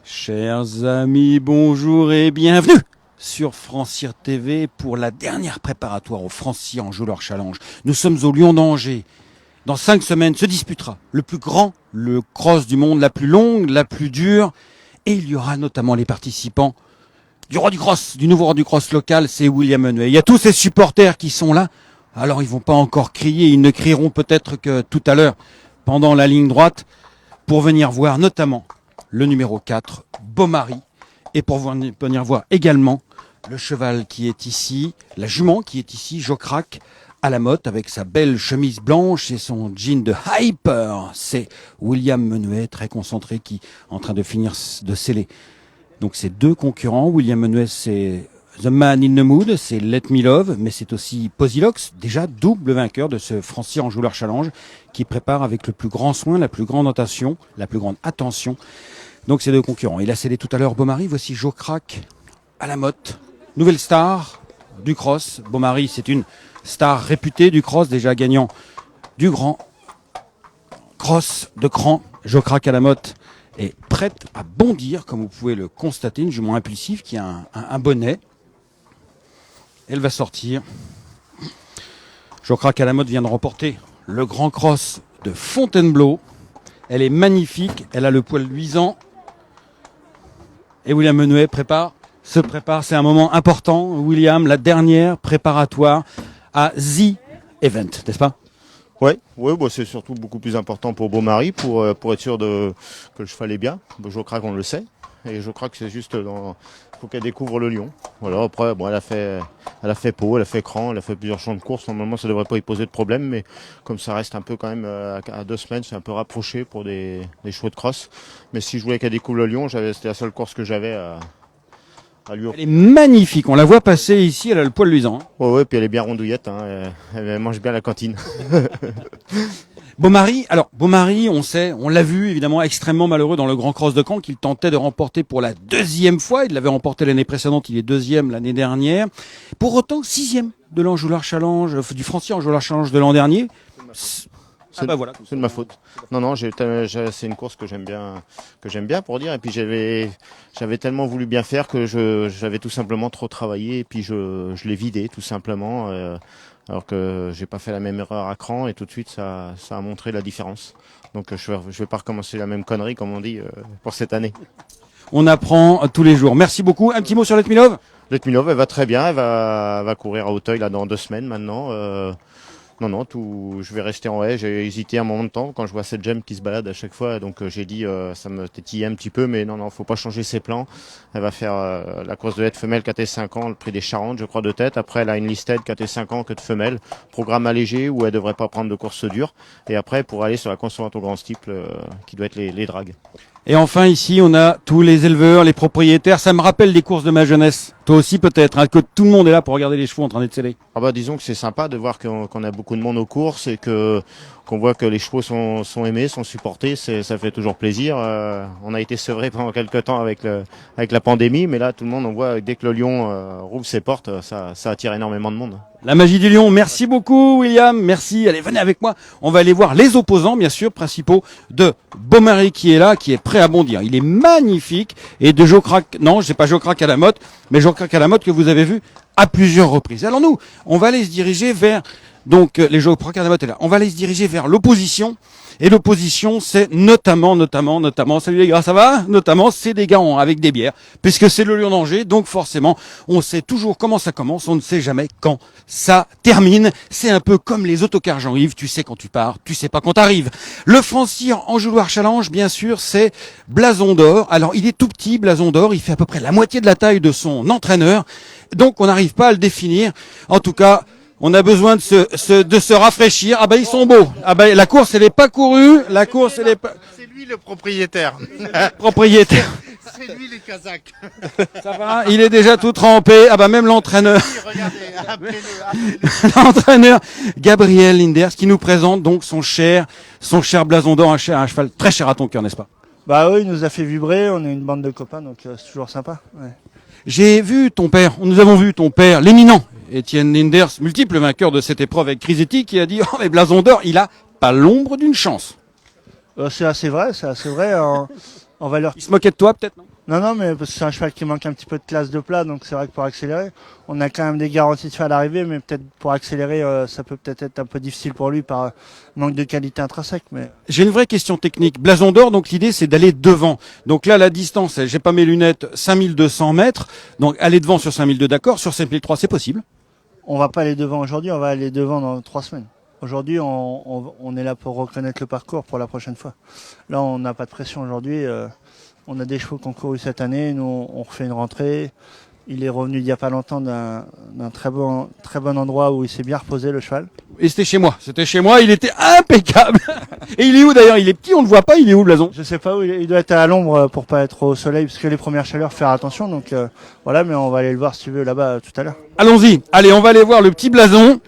Chers amis, bonjour et bienvenue sur Francir TV pour la dernière préparatoire au Francir Enjôleur Challenge. Nous sommes au Lion d'Angers. Dans 5 semaines se disputera le plus grand, le cross du monde, la plus longue, la plus dure. Et il y aura notamment les participants du roi du cross, du nouveau roi du cross local, c'est William Menuet. Il y a tous ces supporters qui sont là. Alors ils vont pas encore crier, ils ne crieront peut-être que tout à l'heure, pendant la ligne droite, pour venir voir notamment le numéro 4, Beaumaris, et pour venir voir également le cheval qui est ici, la jument qui est ici, Jocrac, à la motte, avec sa belle chemise blanche et son jean de Hyper. C'est William Menuet, très concentré, qui est en train de finir de sceller. Donc c'est deux concurrents. William Menuet, c'est The Man in the Mood, c'est Let Me Love, mais c'est aussi Posilox, déjà double vainqueur de ce Francir Enjôleur Challenge, qui prépare avec le plus grand soin, la plus grande attention. Donc ces deux concurrents. Il a scellé tout à l'heure Beaumaris, voici Jocrac à la motte. Nouvelle star du cross. Beaumaris, c'est une star réputée du cross, déjà gagnant du grand cross de cran. Jocrac à la motte est prête à bondir, comme vous pouvez le constater, une jument impulsive qui a un bonnet. Elle va sortir. Jocrac à la motte vient de remporter le grand cross de Fontainebleau. Elle est magnifique, elle a le poil luisant. Et William Menuet se prépare, c'est un moment important. William, la dernière préparatoire à The Event, n'est-ce pas? Ouais, bah c'est surtout beaucoup plus important pour Beaumaris, pour être sûr que le cheval est bien. Je crois qu'on le sait. Et je crois que c'est juste faut qu'elle découvre le lion. Voilà, après, bon, elle a fait Pau, elle a fait Cran, elle a fait plusieurs champs de course. Normalement, ça devrait pas y poser de problème, mais comme ça reste un peu quand même à 2 semaines, c'est un peu rapproché pour des chevaux de cross. Mais si je voulais qu'elle découvre le lion, c'était la seule course que j'avais à lui. Elle est magnifique, on la voit passer ici, elle a le poil luisant. Ouais, puis elle est bien rondouillette, hein, elle mange bien la cantine. Beaumaris, on l'a vu évidemment extrêmement malheureux dans le Grand Cross de Caen qu'il tentait de remporter pour la 2e fois. Il l'avait remporté l'année précédente, il est 2e l'année dernière. Pour autant, 6e de l'Enjôleur Challenge, du Francir Enjôleur Challenge de l'an dernier. C'est de ma faute. Non, c'est une course que j'aime bien pour dire. Et puis j'avais tellement voulu bien faire que j'avais tout simplement trop travaillé et puis je l'ai vidé tout simplement. Alors que j'ai pas fait la même erreur à Cran et tout de suite ça a montré la différence. Donc je vais pas recommencer la même connerie comme on dit pour cette année. On apprend tous les jours. Merci beaucoup. Un petit mot sur Let Me Love. Let Me Love, elle va très bien. Elle va courir à Auteuil là dans 2 semaines maintenant. Non, je vais rester en haie. J'ai hésité un moment de temps quand je vois cette gemme qui se balade à chaque fois. Donc j'ai dit, ça me tétillait un petit peu, mais non, faut pas changer ses plans. Elle va faire la course de haie de femelle 4 et 5 ans, le prix des Charentes, je crois, de tête. Après, elle a une listed 4 et 5 ans que de femelle. Programme allégé où elle devrait pas prendre de course dure. Et après, pour aller sur la consolante au grand steeple, qui doit être les dragues. Et enfin, ici, on a tous les éleveurs, les propriétaires. Ça me rappelle des courses de ma jeunesse. Toi aussi, peut-être, hein, que tout le monde est là pour regarder les chevaux en train d'être scellés. Ah bah, disons que c'est sympa de voir qu'on a beaucoup de monde aux courses et qu'on voit que les chevaux sont aimés, sont supportés. Ça fait toujours plaisir. On a été sevrés pendant quelques temps avec la pandémie, mais là, tout le monde, on voit dès que le lion rouvre ses portes, ça attire énormément de monde. La magie du lion. Merci beaucoup, William. Merci. Allez, venez avec moi. On va aller voir les opposants, bien sûr, principaux de Beaumaris qui est là, qui est prêt à bondir. Il est magnifique. Et de Jocrac, non, c'est pas Jocrac à la motte, mais Jocrac à la motte que vous avez vu à plusieurs reprises. Alors nous, on va aller se diriger vers, donc, les Jocrac à la motte est là. On va aller se diriger vers l'opposition. Et l'opposition, c'est notamment, salut les gars, ça va? Notamment, c'est des gars avec des bières, puisque c'est le Lion d'Angers, donc forcément, on sait toujours comment ça commence, on ne sait jamais quand ça termine. C'est un peu comme les autocars Jean-Yves, tu sais quand tu pars, tu sais pas quand t'arrives. Le Francir Enjôleur Challenge, bien sûr, c'est Blason d'Or. Alors, il est tout petit, Blason d'Or, il fait à peu près la moitié de la taille de son entraîneur, donc on n'arrive pas à le définir. En tout cas, on a besoin de se rafraîchir. Ah bah ils sont beaux. Ah bah la course elle est pas courue. C'est lui le propriétaire. Propriétaire. C'est lui les Kazakhs. Ça va. Il est déjà tout trempé. Ah bah même l'entraîneur. Regardez, appelez-le. L'entraîneur Gabriel Linders qui nous présente donc son cher Blason d'Or, un cheval très cher à ton cœur, n'est-ce pas? Bah oui, il nous a fait vibrer. On est une bande de copains, donc c'est toujours sympa. Ouais. J'ai vu ton père. Nous avons vu ton père, l'éminent Étienne Linders, multiple vainqueur de cette épreuve avec Crisetti, qui a dit « Oh mais Blason d'Or, il a pas l'ombre d'une chance ». C'est assez vrai, en valeur. Il se moquait de toi peut-être, non? Non, mais parce que c'est un cheval qui manque un petit peu de classe de plat, donc c'est vrai que pour accélérer, on a quand même des garanties de fait à l'arrivée, mais peut-être pour accélérer, ça peut peut-être être un peu difficile pour lui par manque de qualité intrinsèque. Mais J'ai une vraie question technique. Blason d'or, donc l'idée c'est d'aller devant. Donc là, la distance, j'ai pas mes lunettes, 5200 mètres. Donc aller devant sur 5002, d'accord. Sur 5003, c'est possible. on va pas aller devant aujourd'hui, on va aller devant dans 3 semaines. Aujourd'hui, on est là pour reconnaître le parcours pour la prochaine fois. Là, on n'a pas de pression aujourd'hui. On a des chevaux qui ont couru cette année. Nous, on refait une rentrée. Il est revenu il n'y a pas longtemps d'un très bon endroit où il s'est bien reposé, le cheval. Et c'était chez moi. C'était chez moi. Il était impeccable. Et il est où d'ailleurs? Il est petit, on ne voit pas. Il est où, Blason? Je sais pas où il doit être à l'ombre pour pas être au soleil, parce que les premières chaleurs, faire attention. Donc voilà, mais on va aller le voir si tu veux là-bas tout à l'heure. Allons-y. Allez, on va aller voir le petit Blason.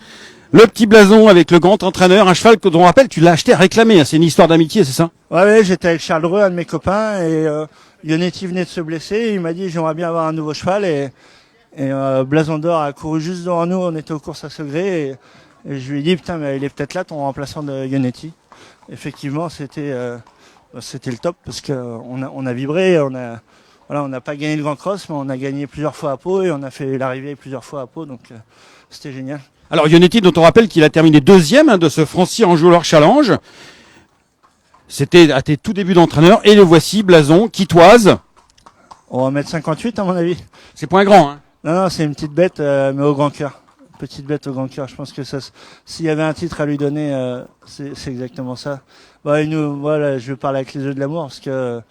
Le petit Blason avec le grand entraîneur. Un cheval que, dont on rappelle, tu l'as acheté à réclamer. C'est une histoire d'amitié, c'est ça? Ouais, j'étais avec Charles Dreux, un de mes copains, et Yonetti venait de se blesser. Il m'a dit j'aimerais bien avoir un nouveau cheval, et Blason d'or a couru juste devant nous. On était aux courses à Segré, et je lui ai dit putain, mais il est peut-être là ton remplaçant de Yonetti. Effectivement, c'était le top, parce que on a vibré, on n'a pas gagné le Grand Cross, mais on a gagné plusieurs fois à Pau, et on a fait l'arrivée plusieurs fois à Pau, donc c'était génial. Alors, Yonetti, dont on rappelle qu'il a terminé deuxième de ce Francis Enjôleur Challenge. C'était à tes tout débuts d'entraîneur. Et le voici, Blason, qui toise. On va mettre 58 à mon avis. C'est pas un grand, hein. Non, c'est une petite bête, mais au grand cœur. Petite bête au grand cœur. Je pense que s'il y avait un titre à lui donner, c'est exactement ça. Bah, voilà, je vais parler avec les yeux de l'amour, parce que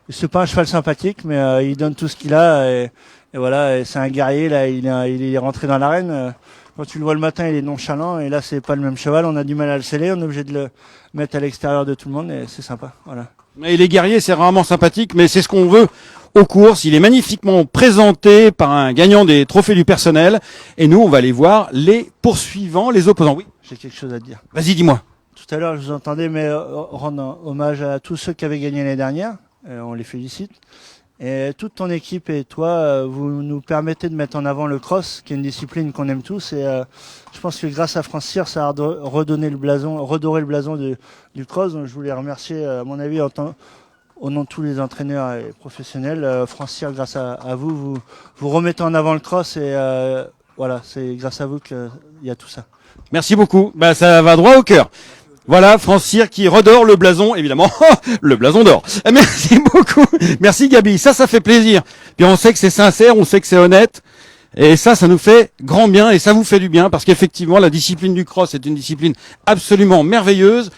c'est pas un cheval sympathique, mais il donne tout ce qu'il a, et voilà, et c'est un guerrier là. Il est rentré dans l'arène. Quand tu le vois le matin, il est nonchalant, et là, c'est pas le même cheval. On a du mal à le sceller, on est obligé de le mettre à l'extérieur de tout le monde, et c'est sympa. Voilà. Et les guerriers, c'est rarement sympathique, mais c'est ce qu'on veut aux courses. Il est magnifiquement présenté par un gagnant des trophées du personnel. Et nous, on va aller voir les poursuivants, les opposants. Oui. J'ai quelque chose à te dire. Vas-y, dis-moi. Tout à l'heure, je vous entendais, mais rendre hommage à tous ceux qui avaient gagné l'année dernière. On les félicite. Et toute ton équipe et toi, vous nous permettez de mettre en avant le cross, qui est une discipline qu'on aime tous. Et je pense que grâce à France Cyr, ça a redorer le blason du cross. Donc je voulais remercier, à mon avis, au nom de tous les entraîneurs et professionnels. France Cyr, grâce à vous, vous remettez en avant le cross. Et voilà, c'est grâce à vous qu'il y a tout ça. Merci beaucoup. Bah, ça va droit au cœur. Voilà, France Cyr qui redore le blason, évidemment, le blason d'or. Merci beaucoup. Merci Gabi, ça fait plaisir. Puis on sait que c'est sincère, on sait que c'est honnête. Et ça nous fait grand bien et ça vous fait du bien parce qu'effectivement, la discipline du cross est une discipline absolument merveilleuse.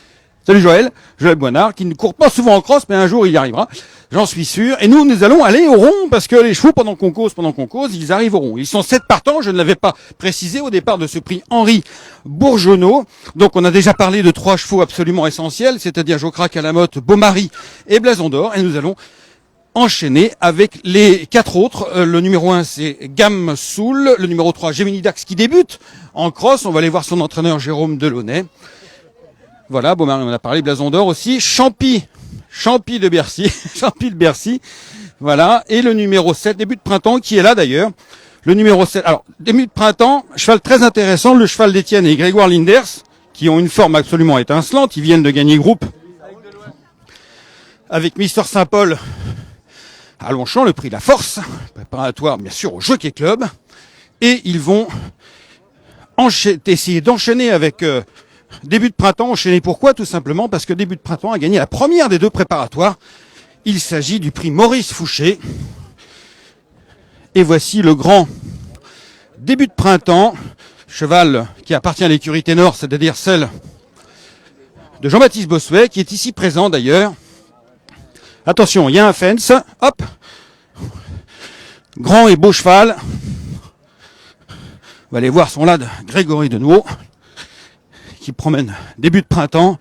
Salut Joël Boinard, qui ne court pas souvent en cross, mais un jour il y arrivera, j'en suis sûr. Et nous allons aller au rond, parce que les chevaux, pendant qu'on cause, ils arrivent au rond. Ils sont 7 partants, je ne l'avais pas précisé au départ de ce prix Henri Bourgeonneau. Donc on a déjà parlé de 3 chevaux absolument essentiels, c'est-à-dire Jocrac à la Motte, Beaumaris et Blason d'or. Et nous allons enchaîner avec les 4 autres. Le numéro 1, c'est Gamme Soul. Le numéro 3, Gemini Dax, qui débute en cross. On va aller voir son entraîneur Jérôme Delaunay. Voilà, Beaumaris, on a parlé, Blason d'or aussi. Champy de Bercy, Champy de Bercy. Voilà. Et le numéro 7, début de printemps, qui est là d'ailleurs. Le numéro 7. Alors, début de printemps, cheval très intéressant, le cheval d'Étienne et Grégoire Linders, qui ont une forme absolument étincelante. Ils viennent de gagner groupe avec Mister Saint-Paul à Longchamp, le prix de la force, préparatoire bien sûr au Jockey Club. Et ils vont essayer d'enchaîner avec début de printemps. Enchaîner pourquoi? Tout simplement parce que début de printemps a gagné la première des 2 préparatoires. Il s'agit du prix Maurice Fouché. Et voici le grand début de printemps, cheval qui appartient à l'écurie Ténor, c'est-à-dire celle de Jean-Baptiste Bossuet, qui est ici présent d'ailleurs. Attention, il y a un fence, hop, grand et beau cheval. On va aller voir son lad Grégory Denouau, qui promène début de printemps.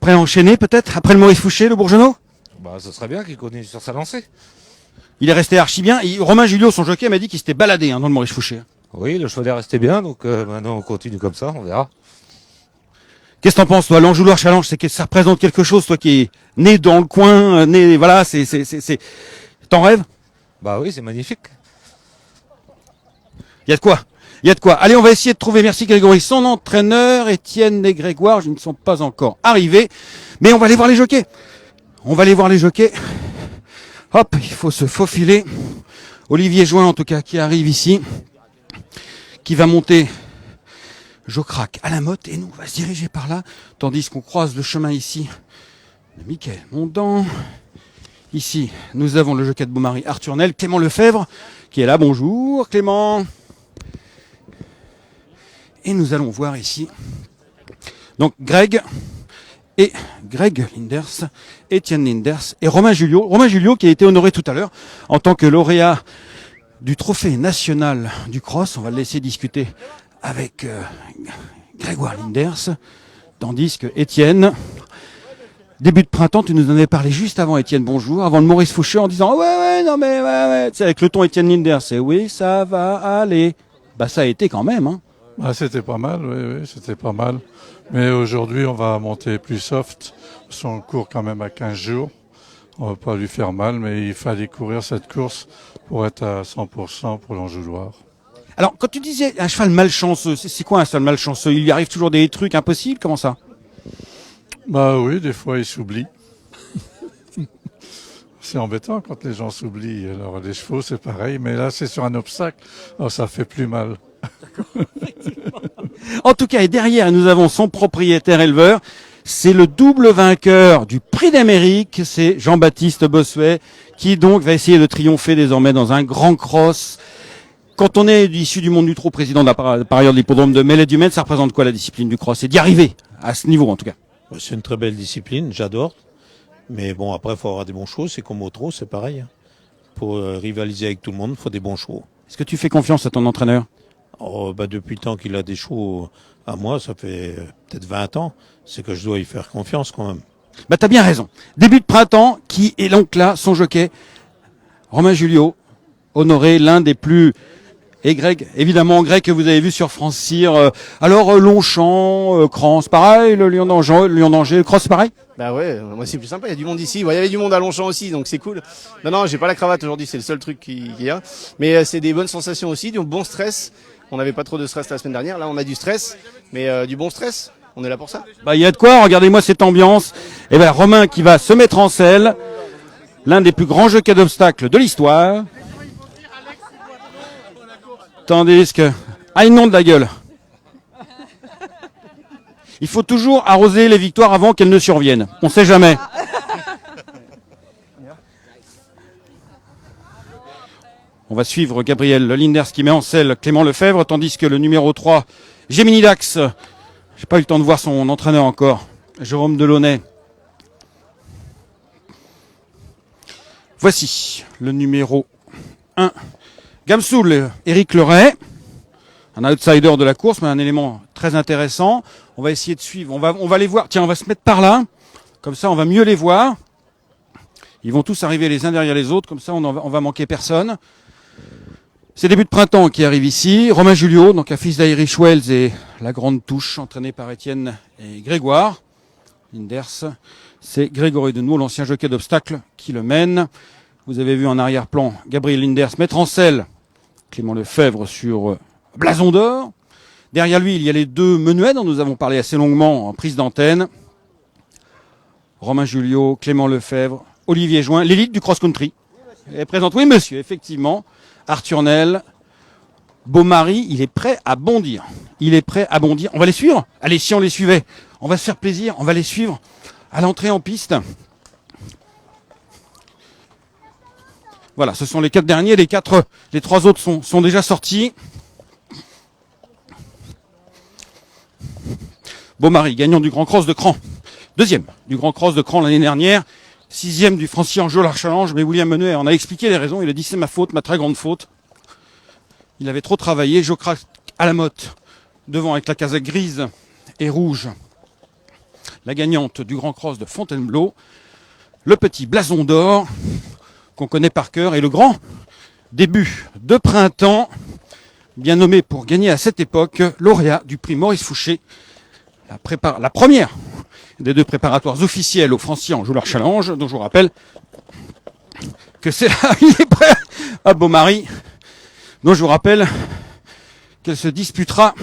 Prêt à enchaîner peut-être, après le Maurice Fouché, le Bourgeonneau? Bah, ce serait bien qu'il continue sur sa lancée. Il est resté archi bien. Romain Julio, son jockey, m'a dit qu'il s'était baladé dans le Maurice Fouché. Oui, le cheval est resté bien, donc maintenant on continue comme ça, on verra. Qu'est-ce que t'en penses, toi? L'Enjouloir Challenge, c'est que ça représente quelque chose, toi qui es né dans le coin, voilà, t'en rêves? Bah oui, c'est magnifique. Il y a de quoi. Allez, on va essayer de trouver, merci Grégory, son entraîneur. Étienne et Grégoire, je ne sont pas encore arrivés. Mais on va aller voir les jockeys. Hop, il faut se faufiler. Olivier Join, en tout cas, qui arrive ici, qui va monter Jocrac à la motte, et nous, on va se diriger par là, tandis qu'on croise le chemin ici de Mickaël Mondan. Ici, nous avons le jockey de Beaumaris, Arthur Nel, Clément Lefebvre, qui est là. Bonjour Clément. Et nous allons voir ici, donc Greg Linders, Étienne Linders et Romain Julio. Romain Julio qui a été honoré tout à l'heure en tant que lauréat du trophée national du cross. On va le laisser discuter avec Grégoire Linders, tandis que Étienne, début de printemps, tu nous en avais parlé juste avant, Étienne, bonjour, avant le Maurice Fouché, en disant ouais, tu sais, avec le ton Étienne Linders, c'est oui, ça va aller. Bah ça a été quand même, hein. Ah, c'était pas mal, oui, c'était pas mal. Mais aujourd'hui, on va monter plus soft. Son court quand même à 15 jours. On va pas lui faire mal, mais il fallait courir cette course pour être à 100% pour l'Anjouloir. Alors, quand tu disais un cheval malchanceux, c'est quoi un cheval malchanceux? Il lui arrive toujours des trucs impossibles, comment ça? Bah oui, des fois, il s'oublie. C'est embêtant quand les gens s'oublient. Alors, les chevaux, c'est pareil, mais là, c'est sur un obstacle. Alors, ça fait plus mal. En tout cas, et derrière, nous avons son propriétaire éleveur. C'est le double vainqueur du Prix d'Amérique, c'est Jean-Baptiste Bossuet, qui donc va essayer de triompher désormais dans un grand cross. Quand on est issu du monde du trot, président par ailleurs de l'hippodrome de Mellet-du-Maine, ça représente quoi la discipline du cross? C'est d'y arriver, à ce niveau en tout cas. C'est une très belle discipline, j'adore. Mais bon, après, il faut avoir des bons chevaux, c'est comme au trot, c'est pareil. Pour rivaliser avec tout le monde, il faut des bons chevaux. Est-ce que tu fais confiance à ton entraîneur? Depuis le temps qu'il a des chevaux à moi, ça fait peut-être 20 ans, c'est que je dois y faire confiance quand même. Bah t'as bien raison. Début de printemps, qui est donc là, son jockey, Romain Julio, honoré, l'un des plus... Et Greg, évidemment, Greg que vous avez vu sur France Cyr. Alors Longchamp, Crans, pareil, le Lion d'Angers, le Cross, pareil? Bah ouais, moi c'est plus sympa, il y a du monde ici. Bon, il y avait du monde à Longchamp aussi, donc c'est cool. Non, j'ai pas la cravate aujourd'hui, c'est le seul truc qu'il y a. Mais c'est des bonnes sensations aussi, du bon stress. On n'avait pas trop de stress la semaine dernière, là on a du stress, mais du bon stress. On est là pour ça. Bah il y a de quoi, regardez-moi cette ambiance. Et ben Romain qui va se mettre en selle, l'un des plus grands jockeys d'obstacles de l'histoire. Tandis que... Ah, il inonde la gueule. Il faut toujours arroser les victoires avant qu'elles ne surviennent. On sait jamais. On va suivre Gabriel Linders qui met en selle Clément Lefebvre, tandis que le numéro 3, Gemini Dax, j'ai pas eu le temps de voir son entraîneur encore, Jérôme Delaunay. Voici le numéro 1, Gamsoul, Éric Leray, un outsider de la course, mais un élément très intéressant. On va essayer de suivre, on va les voir. Tiens, on va se mettre par là, comme ça on va mieux les voir. Ils vont tous arriver les uns derrière les autres, comme ça on va manquer personne. C'est début de printemps qui arrive ici. Romain Julio, donc un fils d'Irish Wells et la grande touche, entraîné par Étienne et Grégoire. Linders, c'est Grégory Denouot, l'ancien jockey d'obstacle, qui le mène. Vous avez vu en arrière-plan Gabriel Linders mettre en selle Clément Lefebvre sur blason d'or. Derrière lui, il y a les deux menuets dont nous avons parlé assez longuement en prise d'antenne. Romain Julio, Clément Lefebvre, Olivier Join, l'élite du cross-country. Elle est présente, oui monsieur, effectivement. Arthur Nel, Beaumaris, il est prêt à bondir. Il est prêt à bondir. On va les suivre? Allez, si on les suivait, on va se faire plaisir, on va les suivre à l'entrée en piste. Voilà, ce sont les 4 derniers, les 3 autres sont déjà sortis. Beaumaris, gagnant du Grand Cross de Cran. 2e du Grand Cross de Cran l'année dernière. 6e du Francy-en-Jolar Challenge, mais William Menuet en a expliqué les raisons. Il a dit c'est ma faute, ma très grande faute. Il avait trop travaillé. Jocrac à la motte, devant avec la casaque grise et rouge. La gagnante du Grand Cross de Fontainebleau. Le petit blason d'or qu'on connaît par cœur et le grand début de printemps, bien nommé pour gagner à cette époque, lauréat du prix Maurice Fouché. La première des 2 préparatoires officiels au Francy-en-Jolar Challenge, dont je vous rappelle que c'est là, il est prêt à Beaumaris, dont je vous rappelle qu'elle se disputera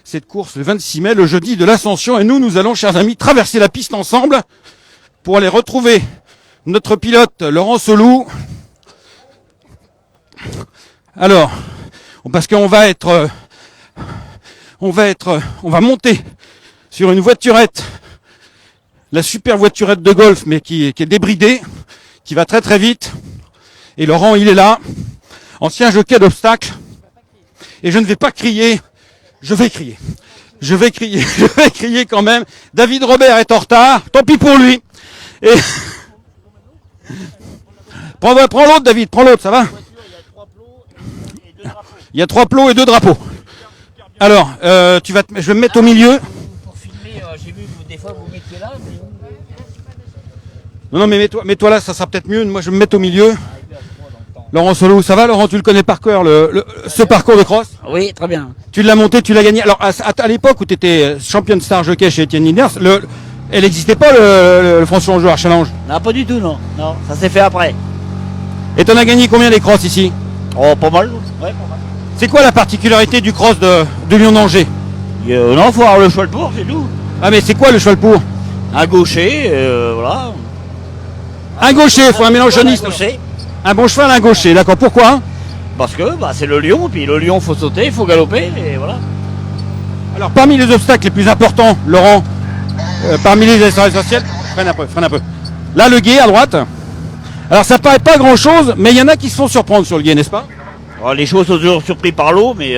cette course le 26 mai, le jeudi de l'Ascension, et nous allons, chers amis, traverser la piste ensemble pour aller retrouver notre pilote Laurent Solou. Alors, parce qu'on va on va monter sur une voiturette, la super voiturette de golf, mais qui est débridée, qui va très très vite. Et Laurent, il est là, ancien jockey d'obstacles. Et je ne vais pas crier, je vais crier. Je vais crier quand même. David Robert est en retard, tant pis pour lui. Et prends l'autre, David, prends l'autre, ça va? Il y a 3 plots et 2 drapeaux. Alors, je vais me mettre au milieu. Pour filmer, j'ai vu que des fois vous mettiez là. Non, mais mets-toi là, ça sera peut-être mieux. Moi, je vais me mettre au milieu. Laurent Solou, ça va? Laurent, tu le connais par cœur, ce parcours de cross? Oui, très bien. Tu l'as monté, tu l'as gagné. Alors, à l'époque où tu étais champion de star jockey chez Etienne Linders, elle n'existait pas, le François Joueur Challenge. Non, pas du tout, non. Non, ça s'est fait après. Et t'en as gagné combien des crosses ici? Oh, pas mal. Ouais, pas mal. C'est quoi la particularité du cross de Lyon d'Angers? Non, faut avoir le cheval pour, c'est tout. Ah, mais c'est quoi le cheval pour? Un gaucher, voilà. Un gaucher, il faut un mélangeoniste. Un gaucher. Un bon cheval, un gaucher, d'accord. Pourquoi? Parce que c'est le lion, puis le lion, faut sauter, faut galoper, et voilà. Alors, parmi les obstacles les plus importants, Laurent, parmi les essentiels, freine un peu. Là, le gué à droite. Alors, ça paraît pas grand-chose, mais il y en a qui se font surprendre sur le gué, n'est-ce pas? Alors, les chevaux sont toujours surpris par l'eau, mais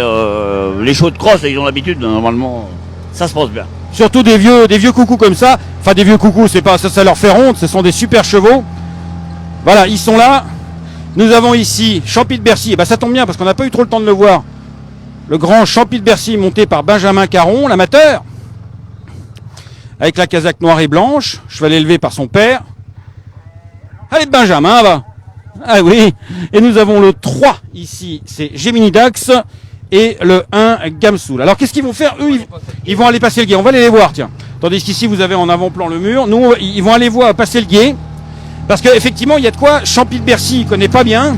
les chevaux de crosse, ils ont l'habitude, normalement, ça se passe bien. Surtout des vieux coucous comme ça. Enfin, des vieux coucous, c'est pas ça leur fait honte, ce sont des super chevaux. Voilà, ils sont là. Nous avons ici Champy de Bercy. Et ça tombe bien parce qu'on n'a pas eu trop le temps de le voir. Le grand Champy de Bercy monté par Benjamin Caron, l'amateur. Avec la casaque noire et blanche, cheval élevé par son père. Allez, Benjamin, va. Ah oui. Et nous avons le 3 ici, c'est Gemini Dax. Et le 1, Gamsoul. Alors qu'est-ce qu'ils vont faire? Eux, ils vont aller passer le gué. On va aller les voir, tiens. Tandis qu'ici, vous avez en avant-plan le mur. Nous, ils vont aller voir passer le gué. Parce qu'effectivement, il y a de quoi. Champy de Bercy, il connaît pas bien.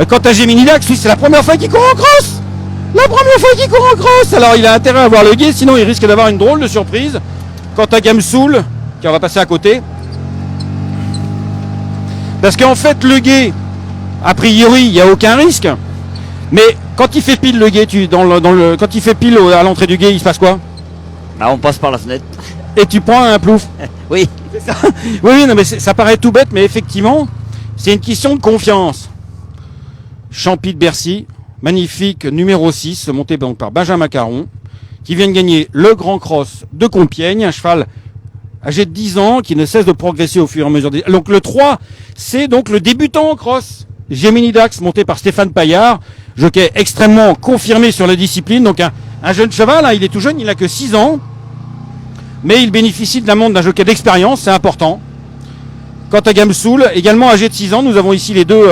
Quant à Gemini Dax, lui, c'est la première fois qu'il court en cross. La première fois qu'il court en cross. Alors, il a intérêt à voir le gué, sinon il risque d'avoir une drôle de surprise. Quant à Gamsoul, qui on va passer à côté. Parce qu'en fait, le gué, a priori, il n'y a aucun risque. Mais quand il fait pile le gué, quand il fait pile à l'entrée du gué, il se passe quoi? On passe par la fenêtre. Et tu prends un plouf. Oui. Oui, non, mais ça paraît tout bête, mais effectivement, c'est une question de confiance. Champy de Bercy, magnifique numéro 6, monté donc par Benjamin Caron, qui vient de gagner le Grand Cross de Compiègne, un cheval âgé de 10 ans, qui ne cesse de progresser au fur et à mesure des... Donc le 3, c'est donc le débutant en cross. Gemini Dax, monté par Stéphane Paillard, jockey extrêmement confirmé sur la discipline, donc un jeune cheval, hein, il est tout jeune, il n'a que 6 ans, mais il bénéficie de la montre d'un jockey d'expérience, c'est important. Quant à Gamsoul, également âgé de 6 ans, nous avons ici les deux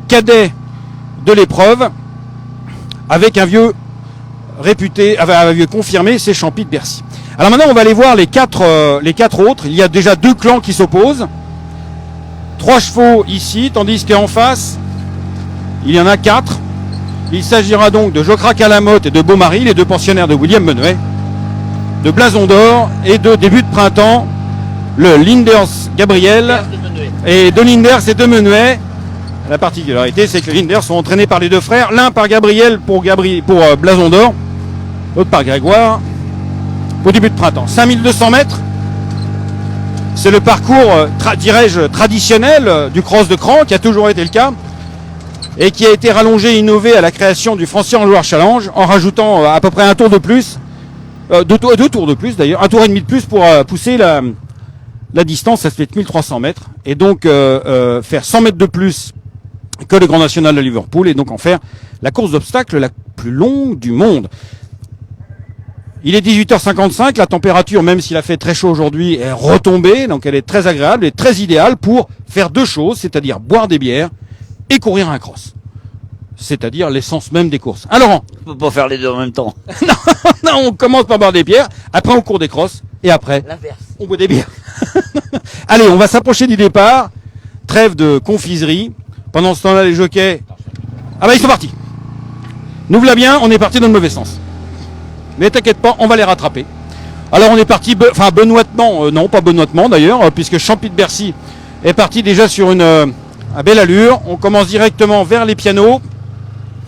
cadets de l'épreuve, avec un vieux réputé, un vieux confirmé, c'est Champy de Bercy. Alors maintenant, on va aller voir les quatre autres. Il y a déjà 2 clans qui s'opposent. 3 chevaux ici, tandis qu'en face, il y en a 4. Il s'agira donc de Jocra Calamotte et de Beaumarie, les 2 pensionnaires de William Menuet, de Blason d'Or et de début de printemps, le Linders Gabriel et de Linders et de Menuet. La particularité, c'est que les Linders sont entraînés par les 2 frères, l'un par Gabriel pour Blason d'Or, l'autre par Grégoire, au début de printemps. 5200 mètres, c'est le parcours, dirais-je, traditionnel du cross de Cran, qui a toujours été le cas, et qui a été rallongé et innové à la création du Francien Joueur Challenge, en rajoutant à peu près un tour de plus, 2 tours de plus d'ailleurs, un tour et demi de plus pour pousser la distance, ça se fait 1300 mètres, et donc faire 100 mètres de plus que le Grand National de Liverpool, et donc en faire la course d'obstacles la plus longue du monde. Il est 18h55, la température, même s'il a fait très chaud aujourd'hui, est retombée, donc elle est très agréable et très idéale pour faire 2 choses, c'est-à-dire boire des bières et courir un cross. C'est-à-dire l'essence même des courses. Hein, Laurent? On peut pas faire les deux en même temps. Non, on commence par boire des bières, après on court des crosses, et après, L'inverse. on boit des bières. Allez, on va s'approcher du départ. Trêve de confiserie. Pendant ce temps-là, les jockeys... Ah bah ils sont partis. Nous voilà bien, on est parti dans le mauvais sens. Mais t'inquiète pas, on va les rattraper. Alors on est parti, benoîtement, non pas benoîtement d'ailleurs, puisque Champy de Bercy est parti déjà sur une belle allure. On commence directement vers les pianos.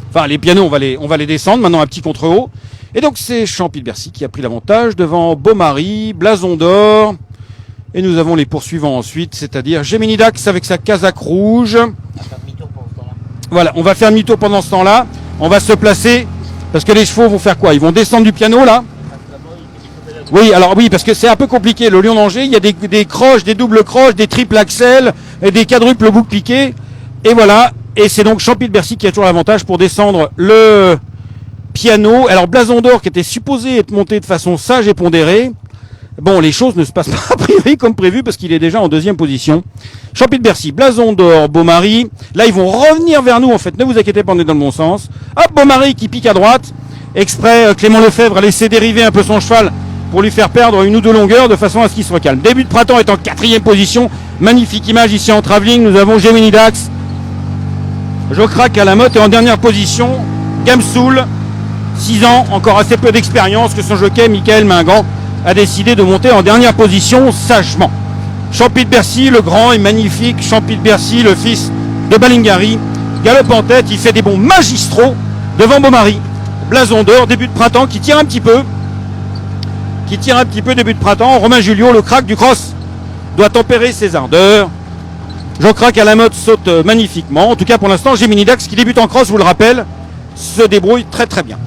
Enfin, les pianos, on va les descendre. Maintenant, un petit contre-haut. Et donc, c'est Champy de Bercy qui a pris l'avantage devant Beaumaris, Blason d'Or. Et nous avons les poursuivants ensuite, c'est-à-dire Gemini Dax avec sa casaque rouge. Voilà, on va faire demi-tour pendant ce temps-là. On va se placer, parce que les chevaux vont faire quoi? Ils vont descendre du piano, là. Oui, alors oui, parce que c'est un peu compliqué. Le Lion d'Angers, il y a des croches, des doubles croches, des triples axels, et des quadruples boucles piquées. Et voilà. Et c'est donc Champy de Bercy qui a toujours l'avantage pour descendre le piano. Alors Blason d'Or qui était supposé être monté de façon sage et pondérée. Bon, les choses ne se passent pas a priori comme prévu parce qu'il est déjà en deuxième position. Champy de Bercy, Blason d'Or, Beaumaris. Là, ils vont revenir vers nous en fait. Ne vous inquiétez pas, on est dans le bon sens. Hop, Beaumaris qui pique à droite. Exprès, Clément Lefebvre a laissé dériver un peu son cheval pour lui faire perdre une ou deux longueurs de façon à ce qu'il se recalme. Début de printemps est en quatrième position. Magnifique image ici en travelling. Nous avons Gemini Dax. Je craque à la motte et en dernière position, Gamsoul, 6 ans, encore assez peu d'expérience que son jockey, Michael Mingan, a décidé de monter en dernière position sagement. Champy de Bercy, le grand et magnifique Champy de Bercy, le fils de Balingari, galope en tête, il fait des bonds magistraux devant Beaumaris. Blason d'Or, début de printemps, qui tire un petit peu, début de printemps. Romain Julio, le crack du cross, doit tempérer ses ardeurs. Jean Crac à la mode saute magnifiquement. En tout cas, pour l'instant, Gemini Dax, qui débute en cross, vous le rappelle, se débrouille très très bien.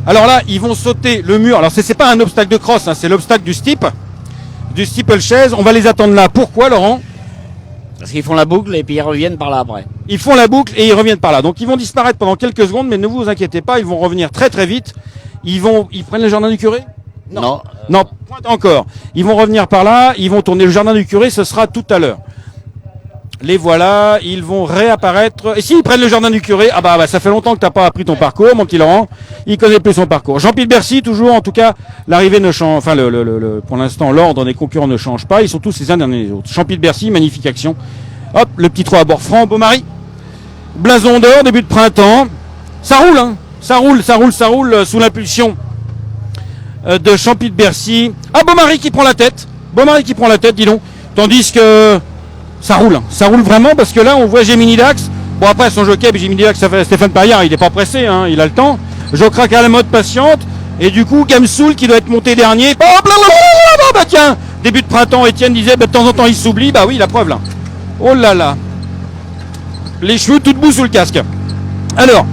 Alors là, ils vont sauter le mur. Alors, c'est pas un obstacle de cross, hein, c'est l'obstacle du steeplechase. On va les attendre là. Pourquoi, Laurent? Parce qu'ils font la boucle et puis ils reviennent par là après. Ils font la boucle et ils reviennent par là. Donc, ils vont disparaître pendant quelques secondes, mais ne vous inquiétez pas, ils vont revenir très très vite. Ils prennent le jardin du curé? Non. Non, point encore. Ils vont revenir par là, ils vont tourner le jardin du curé, ce sera tout à l'heure. Les voilà, ils vont réapparaître. Et s'ils prennent le jardin du curé, ah bah ça fait longtemps que t'as pas appris ton parcours, mon petit Laurent. Il connaît plus son parcours. Jean-Pierre Bercy, toujours, en tout cas, l'arrivée ne change, enfin, pour l'instant, l'ordre des concurrents ne change pas. Ils sont tous les uns derrière les autres. Jean-Pierre Bercy, magnifique action. Hop, le petit 3 à bord franc, Beaumaris. Blason d'Or, début de printemps. Ça roule, hein. Ça roule sous l'impulsion de Champy de Bercy. Ah, Beaumaris qui prend la tête, dis donc. Tandis que ça roule vraiment parce que là on voit Gemini Dax. Bon après son jockey, Gemini Dax, ça fait Stéphane Paillard, il n'est pas pressé, hein, il a le temps. Je craque à la mode patiente. Et du coup Gamsoul qui doit être monté dernier. Oh bah tiens, début de printemps, Étienne disait de temps en temps il s'oublie. Bah oui, la preuve là. Oh là là. Les cheveux tout debout sous le casque. Alors,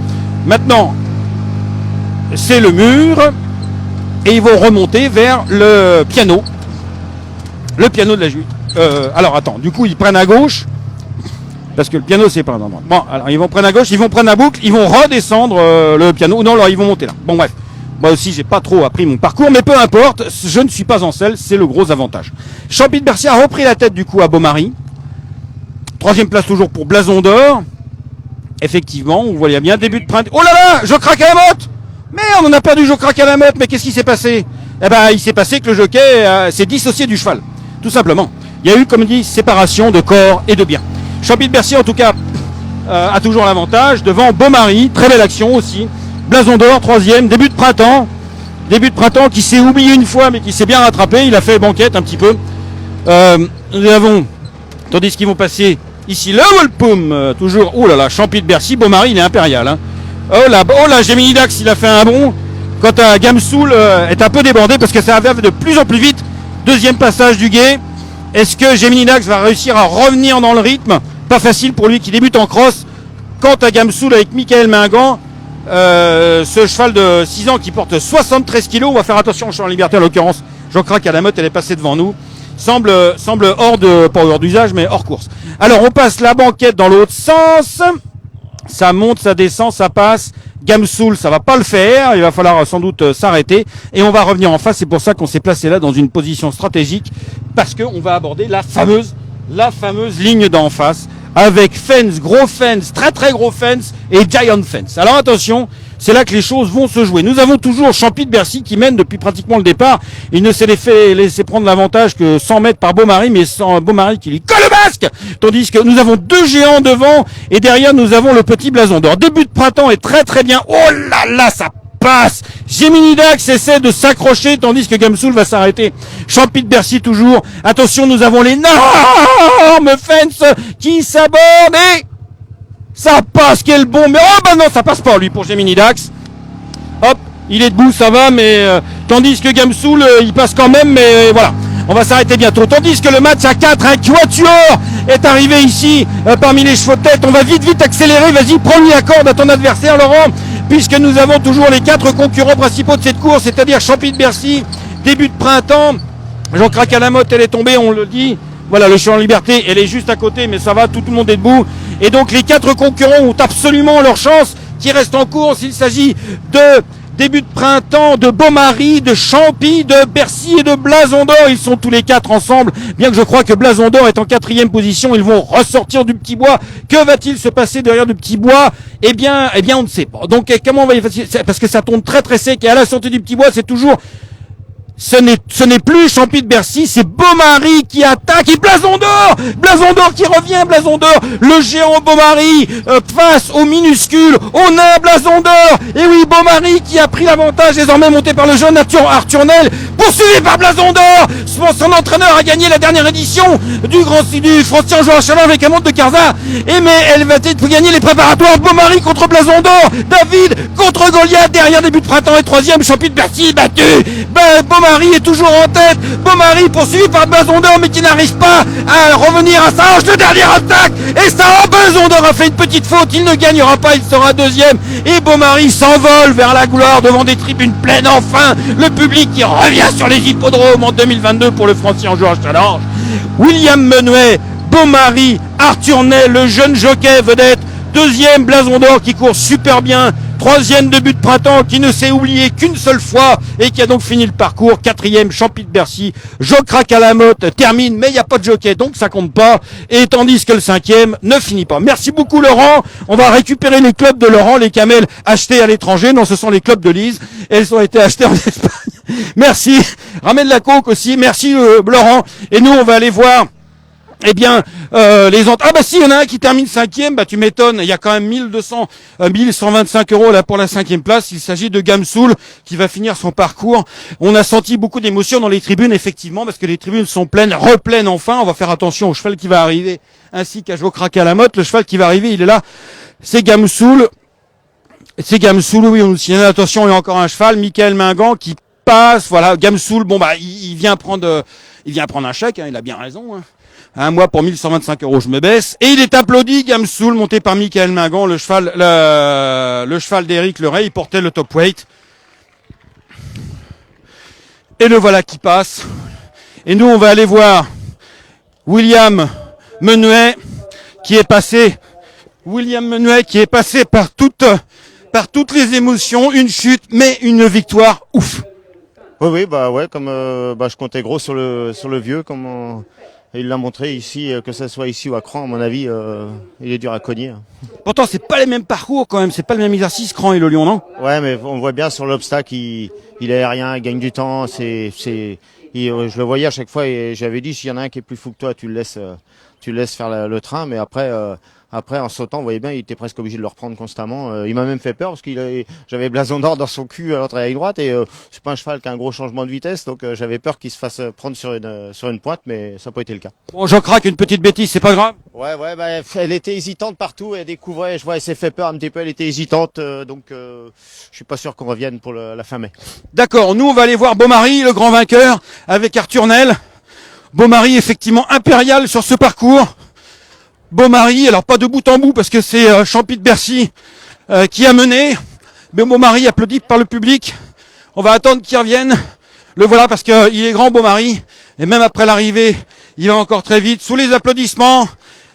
maintenant, c'est le mur. Et ils vont remonter vers le piano. Le piano de la jupe. Alors attends, du coup ils prennent à gauche. Parce que le piano c'est pas un endroit. Bon, alors ils vont prendre à gauche, ils vont prendre la boucle, ils vont redescendre le piano. Non, alors ils vont monter là. Bon bref. Moi aussi j'ai pas trop appris mon parcours, mais peu importe, je ne suis pas en selle, c'est le gros avantage. Champy de Bercy a repris la tête du coup à Beaumaris. 3e place toujours pour Blason d'Or. Effectivement, on voit bien début de printemps. Oh là là, je craque à la motte. Merde, on a perdu Je craque à la motte, mais qu'est-ce qui s'est passé? Eh ben, il s'est passé que le jockey s'est dissocié du cheval, tout simplement. Il y a eu, comme dit, séparation de corps et de biens. Champy de Bercy, en tout cas, a toujours l'avantage devant Beaumaris, très belle action aussi. Blason d'Or, 3e, début de printemps qui s'est oublié une fois, mais qui s'est bien rattrapé. Il a fait banquette un petit peu. Nous avons, tandis qu'ils vont passer ici, le Wolpum, toujours. Oh là là, Champy de Bercy, Beaumaris, il est impérial, hein. Oh là, Gemini Dax, il a fait un bond. Quant à Gamsoul, est un peu débordé parce que ça va de plus en plus vite. 2e passage du guet. Est-ce que Gemini Dax va réussir à revenir dans le rythme? Pas facile pour lui qui débute en cross. Quant à Gamsoul avec Michael Mingan, ce cheval de 6 ans qui porte 73 kg, on va faire attention au champ en liberté en l'occurrence. Je craque à la motte, elle est passée devant nous. Semble pas hors d'usage, mais hors course. Alors on passe la banquette dans l'autre sens. Ça monte, ça descend, ça passe. Gamsoul, ça va pas le faire. Il va falloir sans doute s'arrêter. Et on va revenir en face. C'est pour ça qu'on s'est placé là dans une position stratégique. Parce qu'on va aborder la fameuse ligne d'en face. Avec fence, gros fence, très très gros fence et giant fence. Alors attention, c'est là que les choses vont se jouer. Nous avons toujours Champy de Bercy qui mène depuis pratiquement le départ. Il ne s'est laissé prendre l'avantage que 100 mètres par Beaumaris, mais sans Beaumaris qui lui colle le basque. Tandis que nous avons 2 géants devant et derrière nous avons le petit Blason d'Or. Début de printemps est très très bien. Oh là là, ça passe. Gemini Dax essaie de s'accrocher tandis que Gamsoul va s'arrêter. Champi de Bercy toujours. Attention, nous avons l'énorme fence qui s'aborde et ça passe, quel bon. Mais oh bah non, ça passe pas lui pour Gemini Dax. Hop, il est debout, ça va, mais tandis que Gamsoul, il passe quand même, mais voilà. On va s'arrêter bientôt. Tandis que le match à 4, un quatuor est arrivé ici parmi les chevaux de tête. On va vite accélérer. Vas-y, prends-lui la corde à ton adversaire, Laurent, puisque nous avons toujours les 4 concurrents principaux de cette course, c'est-à-dire Champi de Bercy, début de printemps. Jean Crac à la motte, elle est tombée, on le dit. Voilà, le champ en liberté, elle est juste à côté, mais ça va, tout le monde est debout. Et donc les 4 concurrents ont absolument leur chance qui reste en course. Il s'agit de début de printemps, de Beaumaris, de Champi, de Bercy et de Blason d'Or. Ils sont tous les 4 ensemble, bien que je crois que Blason d'Or est en 4e position. Ils vont ressortir du Petit Bois. Que va-t-il se passer derrière du Petit Bois? Eh bien, on ne sait pas. Donc, comment on va y faire? Parce que ça tombe très sec et à la sortie du Petit Bois, c'est toujours... Ce n'est plus Champi de Bercy, c'est Beaumaris qui attaque et Blason d'Or qui revient, Blason d'Or, le géant Beaumaris face au minuscule, au nain Blason d'Or. Et oui, Beaumaris qui a pris l'avantage, désormais monté par le jeune Arthur Nel, poursuivi par Blason d'Or. Son entraîneur a gagné la dernière édition du Francien Chalon avec un monte de Carza. Et mais elle va peut-être gagner les préparatoires. Beaumaris contre Blason d'Or, David contre Goliath, derrière début de printemps et 3e, Champi de Bercy battu. Beaumaris est toujours en tête. Beaumaris poursuivi par Blason d'Or, mais qui n'arrive pas à revenir à sa hanche. Le dernier attaque et ça, Blason d'Or a fait une petite faute. Il ne gagnera pas, il sera 2e. Et Beaumaris s'envole vers la gloire devant des tribunes pleines. Enfin, le public qui revient sur les hippodromes en 2022 pour le Francien Georges Challenge. William Menuet, Beaumaris, Arthur Ney, le jeune jockey vedette. 2e, Blason d'Or qui court super bien. 3e début de printemps qui ne s'est oublié qu'une seule fois et qui a donc fini le parcours. 4e, Champi de Bercy. Jocrac à la motte termine, mais il n'y a pas de jockey, donc ça compte pas. Et tandis que le 5e ne finit pas. Merci beaucoup Laurent. On va récupérer les clubs de Laurent, les camels achetés à l'étranger. Non, ce sont les clubs de Lise. Elles ont été achetées en Espagne. Merci. Ramène la coke aussi. Merci Laurent. Et nous, on va aller voir... Eh bien, les autres... Ah bah si, il y en a un qui termine 5e, bah tu m'étonnes, il y a quand même 1125 euros là pour la 5e place. Il s'agit de Gamsoul qui va finir son parcours. On a senti beaucoup d'émotion dans les tribunes, effectivement, parce que les tribunes sont pleines, repleines enfin. On va faire attention au cheval qui va arriver, ainsi qu'à Jocrac à la motte. Le cheval qui va arriver, il est là, c'est Gamsoul. C'est Gamsoul, oui, on nous signale, attention, il y a encore un cheval, Michael Mingan qui passe, voilà, Gamsoul, bon bah il vient prendre un chèque, hein, il a bien raison, hein. Un mois pour 1125 euros, je me baisse. Et il est applaudi, Gamsoul, monté par Michael Mingan, le cheval d'Éric Leray, il portait le top weight. Et le voilà qui passe. Et nous, on va aller voir William Menuet, qui est passé par toutes les émotions, une chute, mais une victoire, ouf. Oui, bah ouais, comme je comptais gros sur le vieux, comme il l'a montré ici, que ce soit ici ou à Cran, à mon avis, il est dur à cogner. Pourtant, c'est pas les mêmes parcours quand même, c'est pas le même exercice, Cran et le Lion, non? Ouais, mais on voit bien sur l'obstacle, il est aérien, il gagne du temps, je le voyais à chaque fois et j'avais dit, s'il y en a un qui est plus fou que toi, tu le laisses faire le train, mais après, en sautant, vous voyez bien, il était presque obligé de le reprendre constamment. Il m'a même fait peur parce j'avais Blason d'Or dans son cul à l'autre et à la droite et c'est pas un cheval qui a un gros changement de vitesse, donc j'avais peur qu'il se fasse prendre sur une pointe, mais ça n'a pas été le cas. Bon, j'en craque une petite bêtise, c'est pas grave. Ouais, elle était hésitante partout, elle découvrait, je vois, elle s'est fait peur un petit peu, elle était hésitante, donc je suis pas sûr qu'on revienne pour la fin mai. D'accord, nous on va aller voir Beaumaris, le grand vainqueur, avec Arthur Nel. Beaumaris effectivement impérial sur ce parcours. Beaumaris, alors pas de bout en bout parce que c'est Champi de Bercy qui a mené, mais Beaumaris applaudi par le public. On va attendre qu'il revienne. Le voilà parce que il est grand Beaumaris et même après l'arrivée, il va encore très vite. Sous les applaudissements,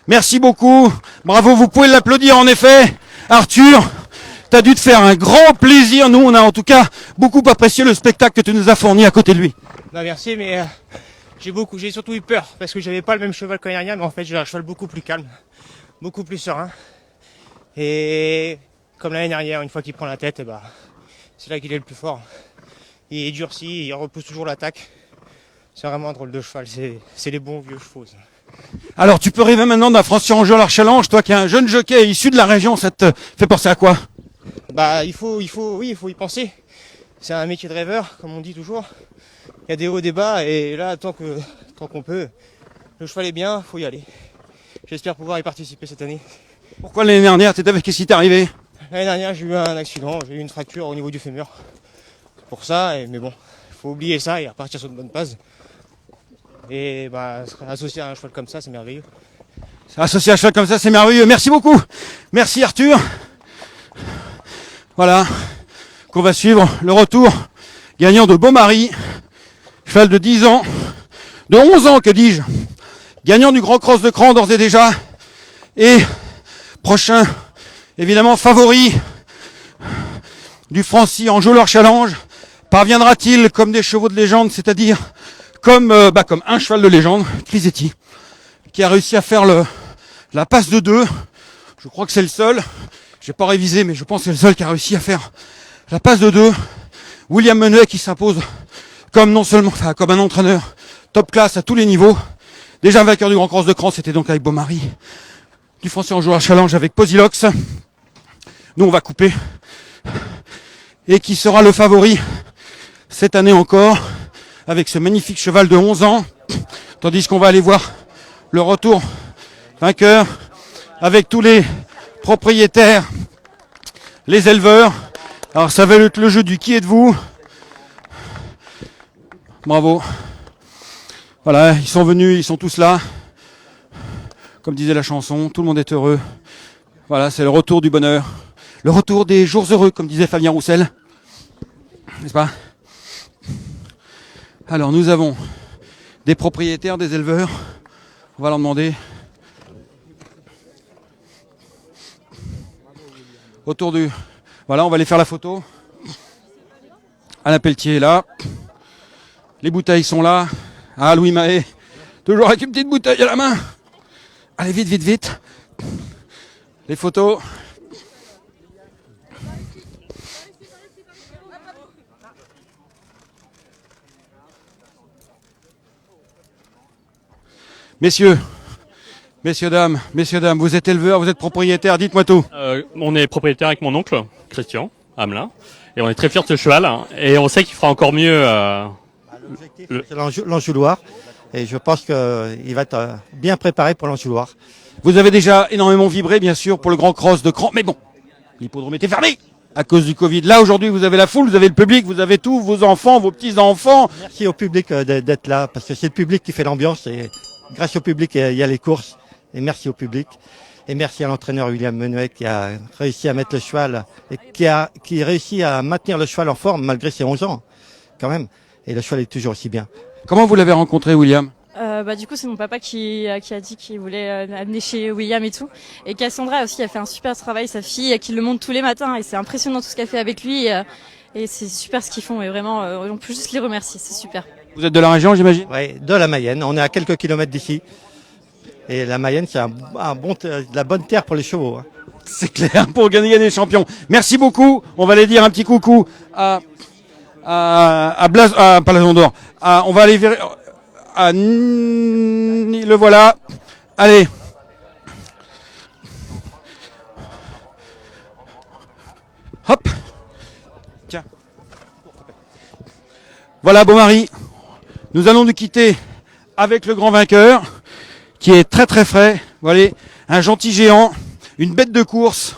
merci beaucoup, bravo, vous pouvez l'applaudir en effet. Arthur, t'as dû te faire un grand plaisir. Nous, on a en tout cas beaucoup apprécié le spectacle que tu nous as fourni à côté de lui. Non, merci, mais j'ai surtout eu peur parce que j'avais pas le même cheval que l'année dernière, mais en fait j'ai un cheval beaucoup plus calme, beaucoup plus serein. Et comme l'année dernière, une fois qu'il prend la tête, c'est là qu'il est le plus fort. Il est durci, il repousse toujours l'attaque. C'est vraiment un drôle de cheval, c'est les bons vieux chevaux. Ça. Alors tu peux rêver maintenant d'un Francien Georges Challenge, toi qui es un jeune jockey issu de la région, ça te fait penser à quoi? Il faut y penser. c'est un métier de rêveur, comme on dit toujours. Il y a des hauts, des bas, et là, tant qu'on peut, le cheval est bien, faut y aller. J'espère pouvoir y participer cette année. Pourquoi l'année dernière, qu'est-ce qui t'est arrivé? L'année dernière, j'ai eu un accident, j'ai eu une fracture au niveau du fémur. C'est pour ça, mais bon, il faut oublier ça et repartir sur de bonnes bases. Et associé à un cheval comme ça, c'est merveilleux. Associé à un cheval comme ça, c'est merveilleux. Merci beaucoup. Merci Arthur. Voilà, qu'on va suivre le retour gagnant de Beaumaris, cheval de 10 ans, de 11 ans, que dis-je, gagnant du Grand Cross de Cran d'ores et déjà, et prochain, évidemment, favori du Francy Enjôleur Challenge. Parviendra-t-il comme des chevaux de légende, c'est-à-dire comme un cheval de légende, Crisetti, qui a réussi à faire la passe de 2. Je crois que c'est le seul. J'ai pas révisé, mais je pense que c'est le seul qui a réussi à faire la passe de 2. William Menuet qui s'impose comme comme un entraîneur top classe à tous les niveaux. Déjà vainqueur du Grand Cross de Cran, c'était donc avec Beaumaris. Du Francy Enjôleur Challenge avec Posilox. Nous on va couper. Et qui sera le favori cette année encore, avec ce magnifique cheval de 11 ans. Tandis qu'on va aller voir le retour vainqueur avec tous les propriétaires, les éleveurs. Alors ça va être le jeu du qui êtes-vous. Bravo. Voilà, ils sont venus, ils sont tous là. Comme disait la chanson, tout le monde est heureux. Voilà, c'est le retour du bonheur. Le retour des jours heureux, comme disait Fabien Roussel. N'est-ce pas? Alors nous avons des propriétaires, des éleveurs. On va leur demander. Autour du... Voilà, on va aller faire la photo. Alain Pelletier est là. Les bouteilles sont là. Ah, Louis Mahé, toujours avec une petite bouteille à la main. Allez, vite, vite, vite. Les photos. Messieurs, dames, vous êtes éleveurs, vous êtes propriétaires, dites-moi tout. On est propriétaire avec mon oncle, Christian Hamelin, et on est très fiers de ce cheval, hein, et on sait qu'il fera encore mieux. L'Objectif, c'est l'Anjouloir, et je pense qu'il va être bien préparé pour l'Anjouloir. Vous avez déjà énormément vibré, bien sûr, pour le Grand Cross de Cran, mais bon, l'hippodrome était fermé à cause du Covid. Là, aujourd'hui, vous avez la foule, vous avez le public, vous avez tout, vos enfants, vos petits-enfants. Merci au public d'être là, parce que c'est le public qui fait l'ambiance, et grâce au public, il y a les courses, et merci au public. Et merci à l'entraîneur William Menuet qui a réussi à mettre le cheval, et qui réussit à maintenir le cheval en forme, malgré ses 11 ans, quand même. Et le cheval est toujours aussi bien. Comment vous l'avez rencontré, William? Du coup, c'est mon papa qui a dit qu'il voulait amener chez William et tout. Et Cassandra aussi a fait un super travail, sa fille, qui le montre tous les matins. Et c'est impressionnant tout ce qu'elle fait avec lui. Et c'est super ce qu'ils font. Et vraiment, on peut juste les remercier. C'est super. Vous êtes de la région, j'imagine? Oui, de la Mayenne. On est à quelques kilomètres d'ici. Et la Mayenne, c'est de la bonne terre pour les chevaux. Hein. C'est clair, pour gagner des champions. Merci beaucoup. On va aller dire un petit coucou à Blason d'Or. On va aller vers... le voilà. Allez. Hop. Tiens. Voilà Beaumaris. Nous allons nous quitter avec le grand vainqueur, qui est très très frais. Voilà, un gentil géant, une bête de course.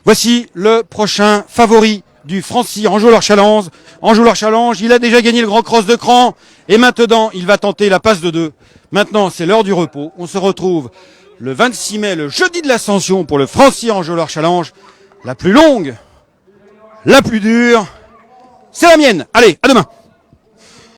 Voici le prochain favori du Francy Enjôleur Challenge. Enjôleur Challenge, il a déjà gagné le Grand Cross de Cran et maintenant il va tenter la passe de 2. Maintenant c'est l'heure du repos. On se retrouve le 26 mai, le jeudi de l'Ascension pour le Francy Enjôleur Challenge. La plus longue, la plus dure, c'est la mienne. Allez, à demain.